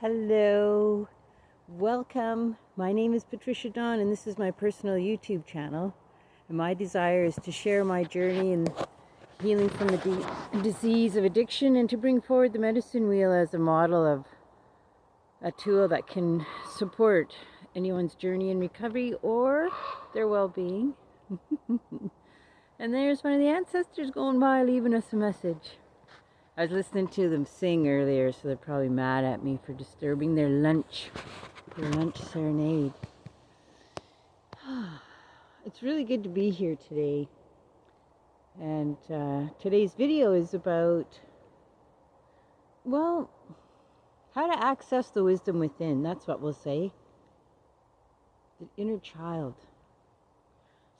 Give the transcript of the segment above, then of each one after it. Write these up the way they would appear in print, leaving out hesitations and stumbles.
Hello, welcome. My name is Patricia Dawn, and this is my personal YouTube channel. And my desire is to share my journey in healing from the disease of addiction and to bring forward the medicine wheel as a model of a tool that can support anyone's journey in recovery or their well-being. And there's one of the ancestors going by leaving us a message. I was listening to them sing earlier, so they're probably mad at me for disturbing their lunch serenade. It's really good to be here today. And today's video is about, well, how to access the wisdom within. That's what we'll say. The inner child.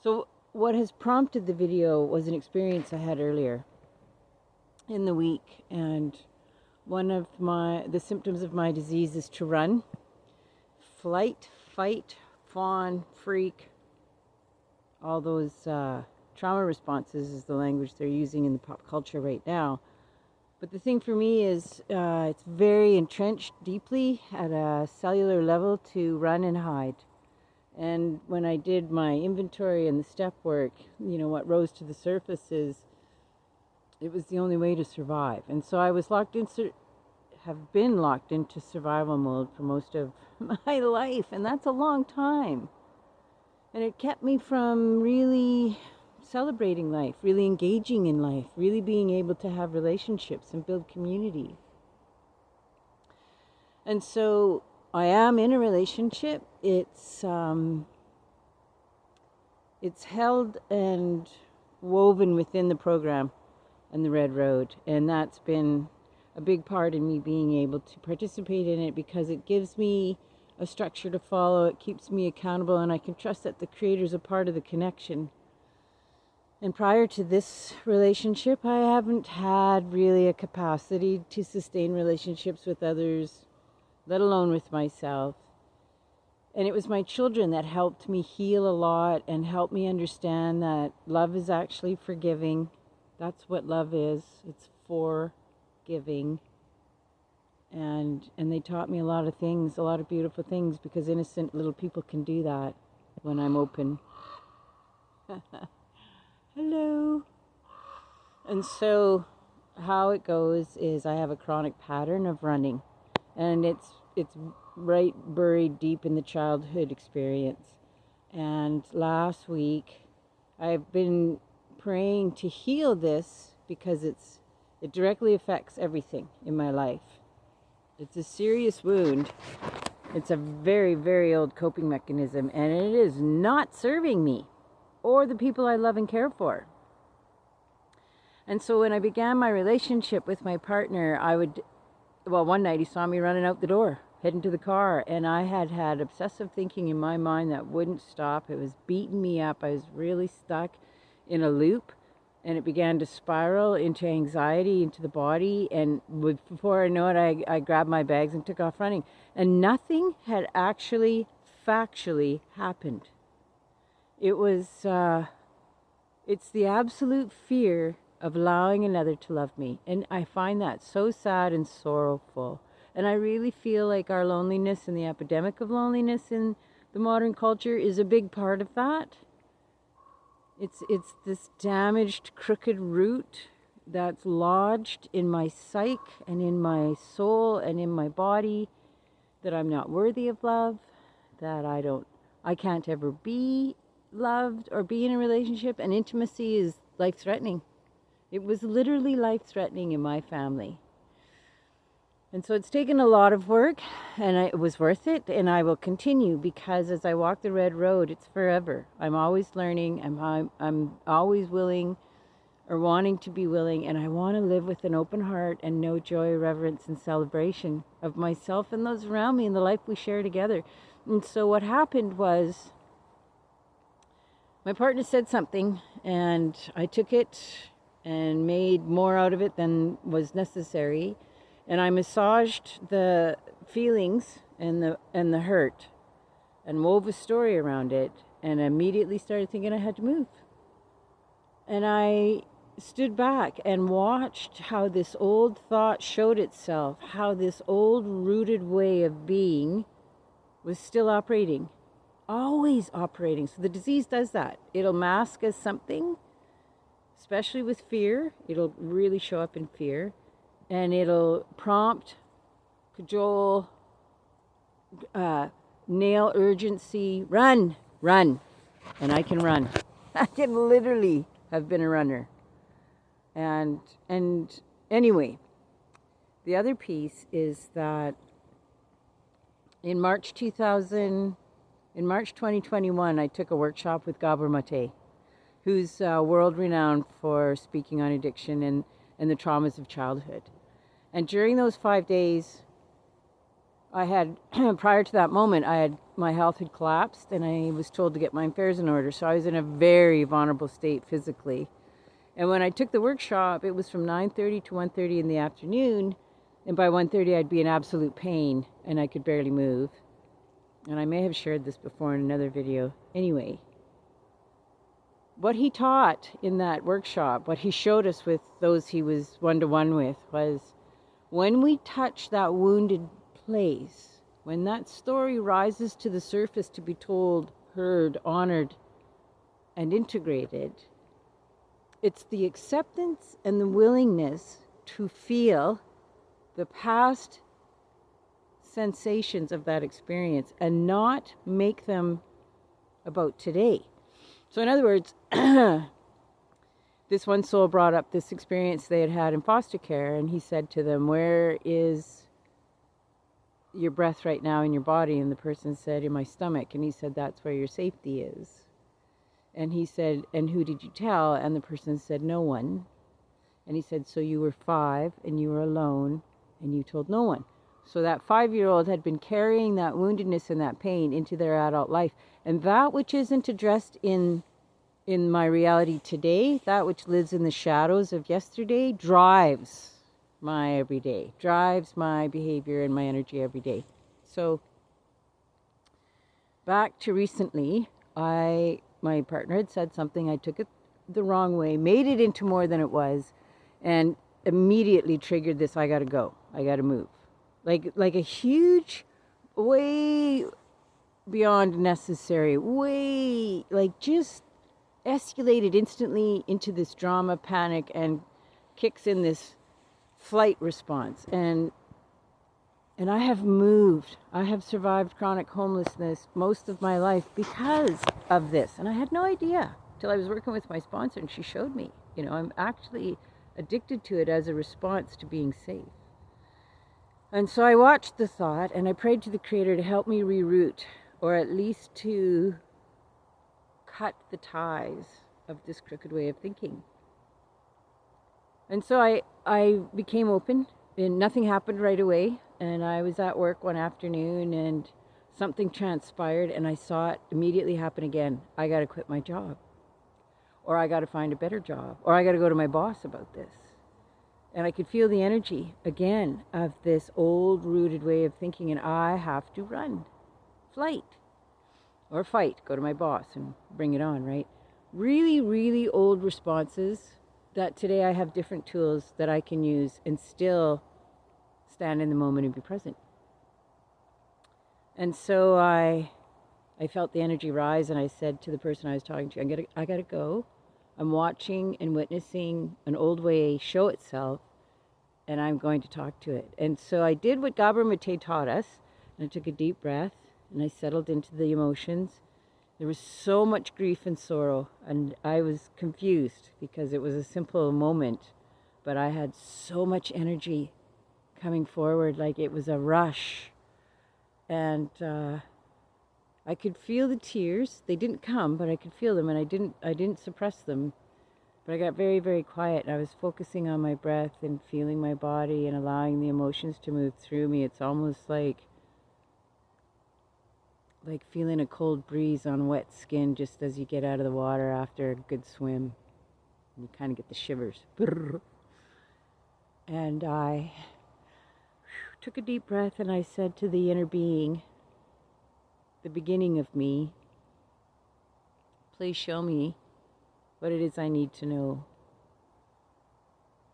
So what has prompted the video was an experience I had earlier in the week, and one of the symptoms of my disease is to run. Flight, fight, fawn, freak, all those trauma responses is the language they're using in the pop culture right now. But the thing for me is it's very entrenched deeply at a cellular level to run and hide. And when I did my inventory and the step work, what rose to the surface is it was the only way to survive. And so I was have been locked into survival mode for most of my life, and that's a long time. And it kept me from really celebrating life, really engaging in life, really being able to have relationships and build community. And so I am in a relationship. It's held and woven within the program and the Red Road, and that's been a big part in me being able to participate in it because it gives me a structure to follow, it keeps me accountable, and I can trust that the Creator's a part of the connection. And prior to this relationship, I haven't had really a capacity to sustain relationships with others, let alone with myself. And it was my children that helped me heal a lot and helped me understand that love is actually forgiving. That's what love is. It's forgiving. And they taught me a lot of things, a lot of beautiful things, because innocent little people can do that when I'm open. Hello. And so how it goes is I have a chronic pattern of running. And it's right buried deep in the childhood experience. And last week I've been praying to heal this because it directly affects everything in my life. It's a serious wound. It's a very, very old coping mechanism, and it is not serving me or the people I love and care for. And so when I began my relationship with my partner, one night he saw me running out the door, heading to the car, and I had obsessive thinking in my mind that wouldn't stop. It was beating me up. I was really stuck in a loop, and it began to spiral into anxiety, into the body, and before I know it, I grabbed my bags and took off running. And nothing had actually factually happened. It was, it's the absolute fear of allowing another to love me. And I find that so sad and sorrowful. And I really feel like our loneliness and the epidemic of loneliness in the modern culture is a big part of that. It's this damaged, crooked root that's lodged in my psyche and in my soul and in my body, that I'm not worthy of love, that I can't ever be loved or be in a relationship, and intimacy is life-threatening. It was literally life-threatening in my family. And so it's taken a lot of work, and it was worth it, and I will continue, because as I walk the Red Road, it's forever. I'm always learning, I'm always willing, or wanting to be willing, and I want to live with an open heart and know joy, reverence, and celebration of myself and those around me and the life we share together. And so what happened was, my partner said something, and I took it and made more out of it than was necessary. And I massaged the feelings and the hurt and wove a story around it, and immediately started thinking I had to move. And I stood back and watched how this old thought showed itself, how this old rooted way of being was still operating, always operating. So the disease does that. It'll mask as something, especially with fear. It'll really show up in fear, and it'll prompt, cajole, nail urgency, run, run. And I can run. I can literally have been a runner. And anyway, the other piece is that in March 2021, I took a workshop with Gabor Mate, who's world renowned for speaking on addiction and the traumas of childhood. And during those 5 days, I had, prior to that moment, my health had collapsed and I was told to get my affairs in order. So I was in a very vulnerable state physically. And when I took the workshop, it was from 9:30 to 1:30 in the afternoon. And by 1:30, I'd be in absolute pain and I could barely move. And I may have shared this before in another video. Anyway, what he taught in that workshop, what he showed us with those he was one-to-one with, was when we touch that wounded place, when that story rises to the surface to be told, heard, honored, and integrated, it's the acceptance and the willingness to feel the past sensations of that experience and not make them about today. So in other words, this one soul brought up this experience they had had in foster care, and he said to them, "Where is your breath right now in your body?" And the person said, "In my stomach." And he said, "That's where your safety is." And he said, "And who did you tell?" And the person said, "No one." And he said, "So you were 5 and you were alone and you told no one." So that 5-year-old had been carrying that woundedness and that pain into their adult life. And that which isn't addressed in my reality today, that which lives in the shadows of yesterday, drives my everyday, drives my behavior and my energy every day. So back to recently, my partner had said something, I took it the wrong way, made it into more than it was, and immediately triggered this, I gotta go, I gotta move. Like a huge, way beyond necessary, way, like just escalated instantly into this drama, panic, and kicks in this flight response. And I have moved. I have survived chronic homelessness most of my life because of this. And I had no idea till I was working with my sponsor and she showed me. You know, I'm actually addicted to it as a response to being safe. And so I watched the thought and I prayed to the Creator to help me reroute, or at least to cut the ties of this crooked way of thinking. And so I became open, and nothing happened right away. And I was at work one afternoon and something transpired and I saw it immediately happen again. I got to quit my job, or I got to find a better job, or I got to go to my boss about this. And I could feel the energy again of this old rooted way of thinking, and I have to run, flight, or fight, go to my boss and bring it on, right? Really, really old responses that today I have different tools that I can use and still stand in the moment and be present. And so I felt the energy rise, and I said to the person I was talking to, I gotta go. I'm watching and witnessing an old way show itself, and I'm going to talk to it. And so I did what Gabor Mate taught us, and I took a deep breath, and I settled into the emotions. There was so much grief and sorrow, and I was confused because it was a simple moment, but I had so much energy coming forward, like it was a rush. And I could feel the tears. They didn't come, but I could feel them, and I didn't suppress them. But I got very, very quiet, and I was focusing on my breath and feeling my body and allowing the emotions to move through me. It's almost like feeling a cold breeze on wet skin just as you get out of the water after a good swim. You kind of get the shivers. And I took a deep breath, and I said to the inner being, the beginning of me, please show me what it is I need to know.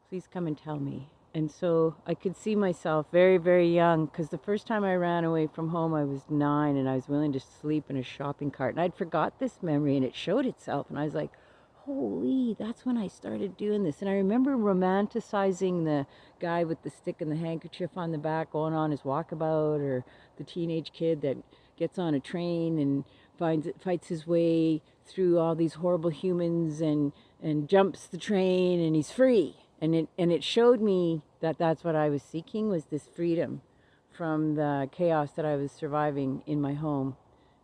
Please come and tell me. And so I could see myself very, very young, because the first time I ran away from home, I was 9 and I was willing to sleep in a shopping cart. And I'd forgot this memory and it showed itself. And I was like, holy, that's when I started doing this. And I remember romanticizing the guy with the stick and the handkerchief on the back going on his walkabout, or the teenage kid that gets on a train and fights his way through all these horrible humans and jumps the train and he's free. And it showed me that that's what I was seeking, was this freedom from the chaos that I was surviving in my home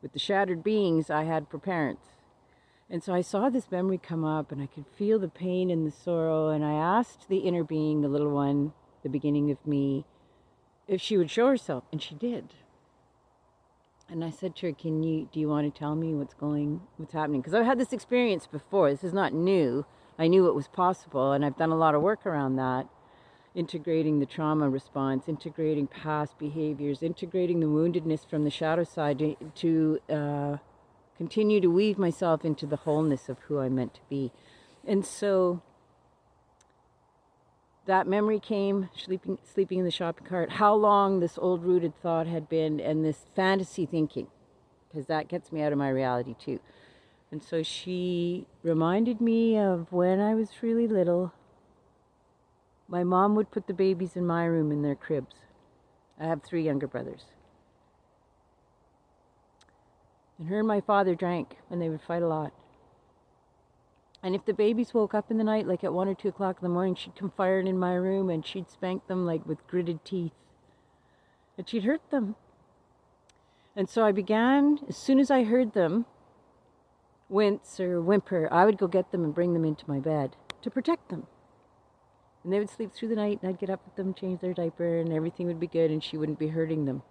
with the shattered beings I had for parents. And so I saw this memory come up and I could feel the pain and the sorrow, and I asked the inner being, the little one, the beginning of me, if she would show herself, and she did. And I said to her, do you want to tell me what's happening? Because I've had this experience before. This is not new. I knew it was possible, and I've done a lot of work around that, integrating the trauma response, integrating past behaviors, integrating the woundedness from the shadow side to continue to weave myself into the wholeness of who I'm meant to be. And so that memory came, sleeping in the shopping cart, how long this old rooted thought had been, and this fantasy thinking, because that gets me out of my reality too. And so she reminded me of when I was really little. My mom would put the babies in my room in their cribs. I have 3 younger brothers. And her and my father drank, and they would fight a lot. And if the babies woke up in the night, like at 1 or 2 o'clock in the morning, she'd come firing in my room and she'd spank them like with gritted teeth. And she'd hurt them. And so I began, as soon as I heard them wince or whimper, I would go get them and bring them into my bed to protect them. And they would sleep through the night, and I'd get up with them, change their diaper, and everything would be good, and she wouldn't be hurting them.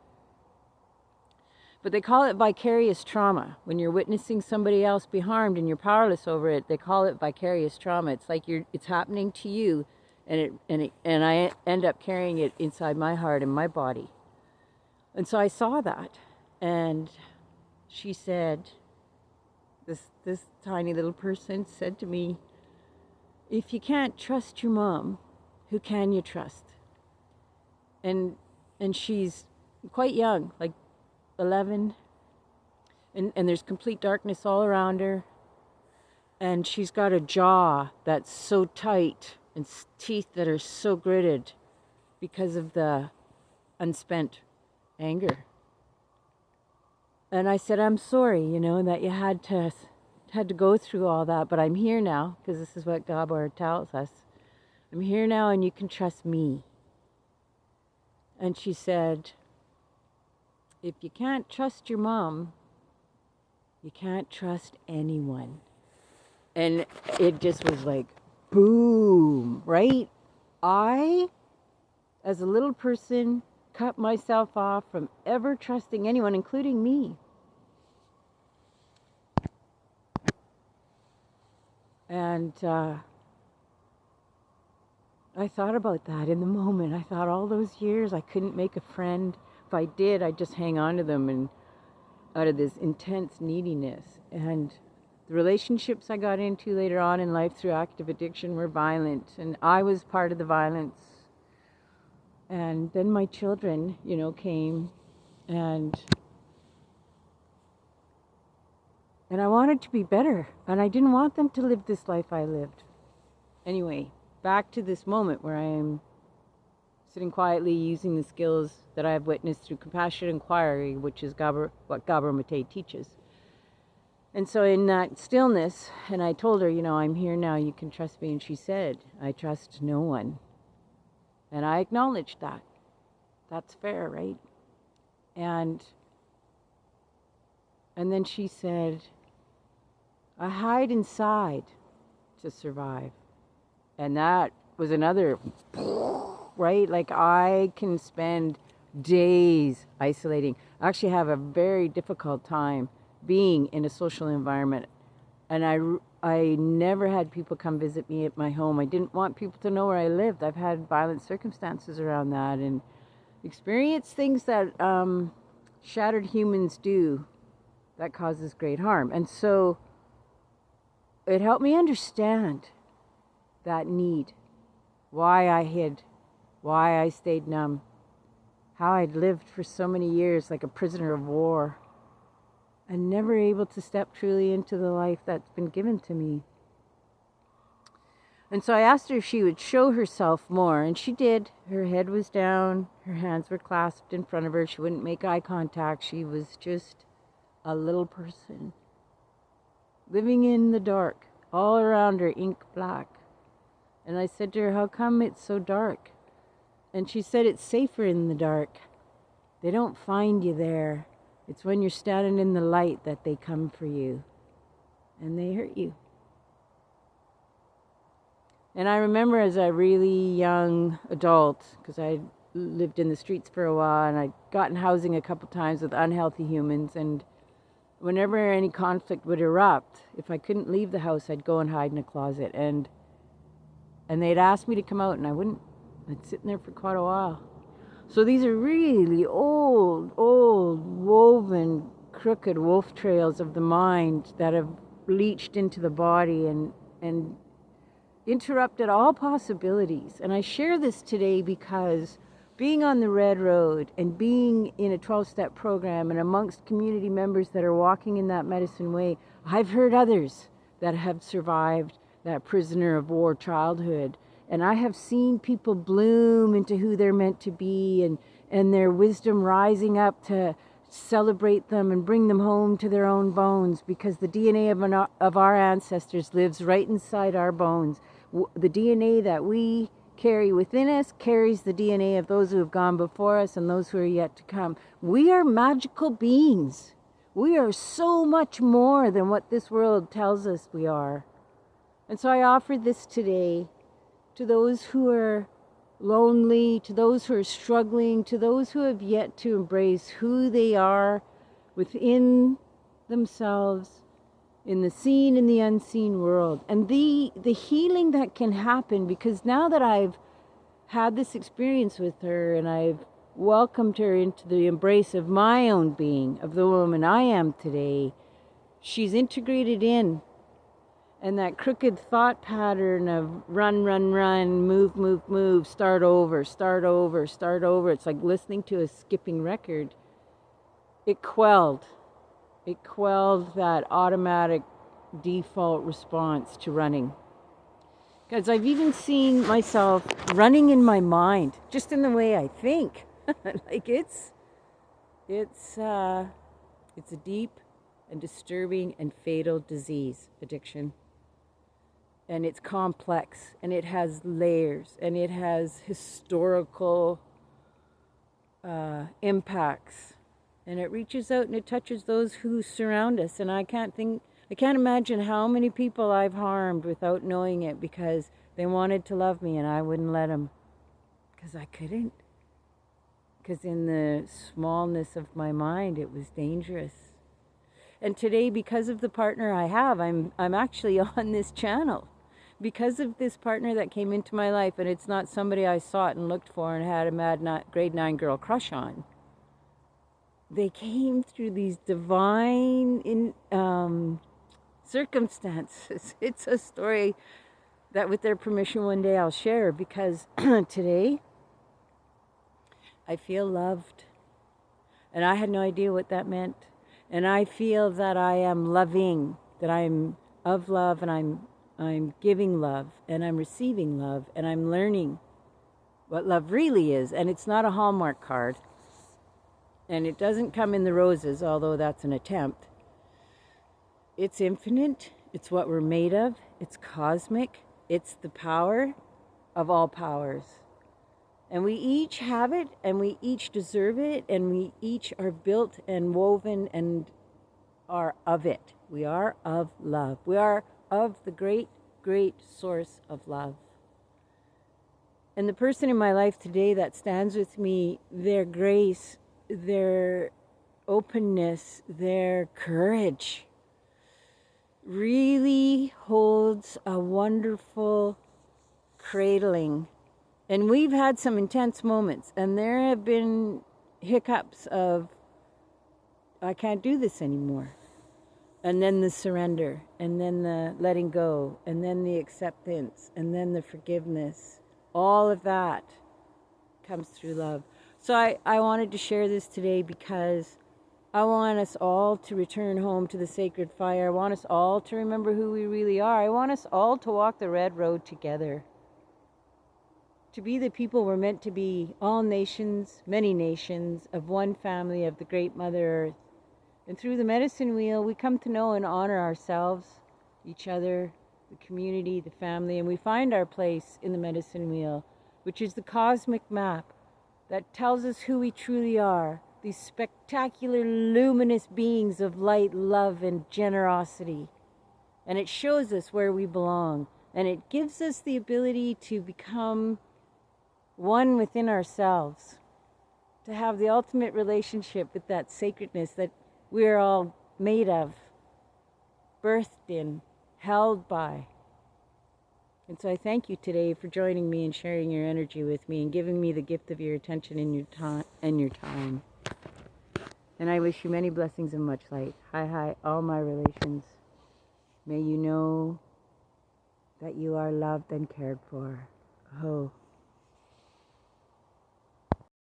But they call it vicarious trauma. When you're witnessing somebody else be harmed and you're powerless over it, they call it vicarious trauma. It's like it's happening to you, and I end up carrying it inside my heart and my body. And so I saw that, and she said, this tiny little person said to me, if you can't trust your mom, who can you trust? And she's quite young, like 11, and there's complete darkness all around her, and she's got a jaw that's so tight and teeth that are so gritted because of the unspent anger. And I said, I'm sorry, that you had to go through all that, but I'm here now, because this is what Gabor tells us. I'm here now, and you can trust me. And she said, if you can't trust your mom, you can't trust anyone. And it just was like, boom, right? I, as a little person, cut myself off from ever trusting anyone, including me. And I thought about that in the moment. I thought all those years I couldn't make a friend. If I did, I'd just hang on to them, and out of this intense neediness. And the relationships I got into later on in life through active addiction were violent, and I was part of the violence. And then my children, came, and I wanted to be better, and I didn't want them to live this life I lived. Anyway, back to this moment where I am sitting quietly using the skills that I have witnessed through compassionate inquiry, which is what Gabor Mate teaches. And so in that stillness, and I told her, I'm here now, you can trust me. And she said, I trust no one. And I acknowledged that. That's fair, right? And then she said, I hide inside to survive. And that was another, right? Like, I can spend days isolating. I actually have a very difficult time being in a social environment. And I never had people come visit me at my home. I didn't want people to know where I lived. I've had violent circumstances around that and experienced things that shattered humans do that causes great harm. And so it helped me understand that need. why I hid, why I stayed numb, how I'd lived for so many years like a prisoner of war and never able to step truly into the life that's been given to me. And so I asked her if she would show herself more, and she did. Her head was down, her hands were clasped in front of her. She wouldn't make eye contact. She was just a little person living in the dark, all around her ink black. And I said to her, how come it's so dark? And she said, it's safer in the dark. They don't find you there. It's when you're standing in the light that they come for you and they hurt you. And I remember as a really young adult, because I lived in the streets for a while and I'd gotten housing a couple times with unhealthy humans, and whenever any conflict would erupt, if I couldn't leave the house, I'd go and hide in a closet, and they'd ask me to come out and I wouldn't. I'd sit in there for quite a while. So these are really old, woven, crooked wolf trails of the mind that have leached into the body and interrupted all possibilities. And I share this today because being on the Red Road and being in a 12-step program and amongst community members that are walking in that medicine way, I've heard others that have survived that prisoner of war childhood. And I have seen people bloom into who they're meant to be, and their wisdom rising up to celebrate them and bring them home to their own bones, because the DNA of our ancestors lives right inside our bones. The DNA that we carry within us carries the DNA of those who have gone before us and those who are yet to come. We are magical beings. We are so much more than what this world tells us we are. And so I offer this today to those who are lonely, to those who are struggling, to those who have yet to embrace who they are within themselves, in the seen and the unseen world. And the healing that can happen, because now that I've had this experience with her and I've welcomed her into the embrace of my own being, of the woman I am today, she's integrated in. And that crooked thought pattern of run, move, start over. It's like listening to a skipping record. It quelled that automatic default response to running. Because I've even seen myself running in my mind, just in the way I think. Like it's a deep and disturbing and fatal disease, addiction. And it's complex, and it has layers, and it has historical impacts, and it reaches out and it touches those who surround us. And I can't imagine how many people I've harmed without knowing it, because they wanted to love me and I wouldn't let them, because I couldn't. Because in the smallness of my mind, it was dangerous. And today, because of the partner I have, I'm actually on this channel. Because of this partner that came into my life, and it's not somebody I sought and looked for and had a grade 9 girl crush on. They came through these divine circumstances. It's a story that, with their permission, one day I'll share, because today I feel loved. And I had no idea what that meant. And I feel that I am loving, that I'm of love, and I'm giving love, and I'm receiving love, and I'm learning what love really is. And it's not a Hallmark card. And it doesn't come in the roses, although that's an attempt. It's infinite. It's what we're made of. It's cosmic. It's the power of all powers. And we each have it, and we each deserve it, and we each are built and woven and are of it. We are of love. We are of the great, great source of love. And the person in my life today that stands with me, their grace, their openness, their courage, really holds a wonderful cradling. And we've had some intense moments, and there have been hiccups of, I can't do this anymore. And then the surrender, and then the letting go, and then the acceptance, and then the forgiveness. All of that comes through love. So I wanted to share this today because I want us all to return home to the sacred fire. I want us all to remember who we really are. I want us all to walk the red road together. To be the people we're meant to be, all nations, many nations, of one family, of the great Mother Earth. And through the medicine wheel, we come to know and honor ourselves, each other, the community, the family, and we find our place in the medicine wheel, which is the cosmic map that tells us who we truly are, these spectacular, luminous beings of light, love, and generosity. And it shows us where we belong, and it gives us the ability to become one within ourselves, to have the ultimate relationship with that sacredness that we're all made of, birthed in, held by. And so I thank you today for joining me and sharing your energy with me and giving me the gift of your attention and your time. And I wish you many blessings and much light. Hi, all my relations. May you know that you are loved and cared for. Oh.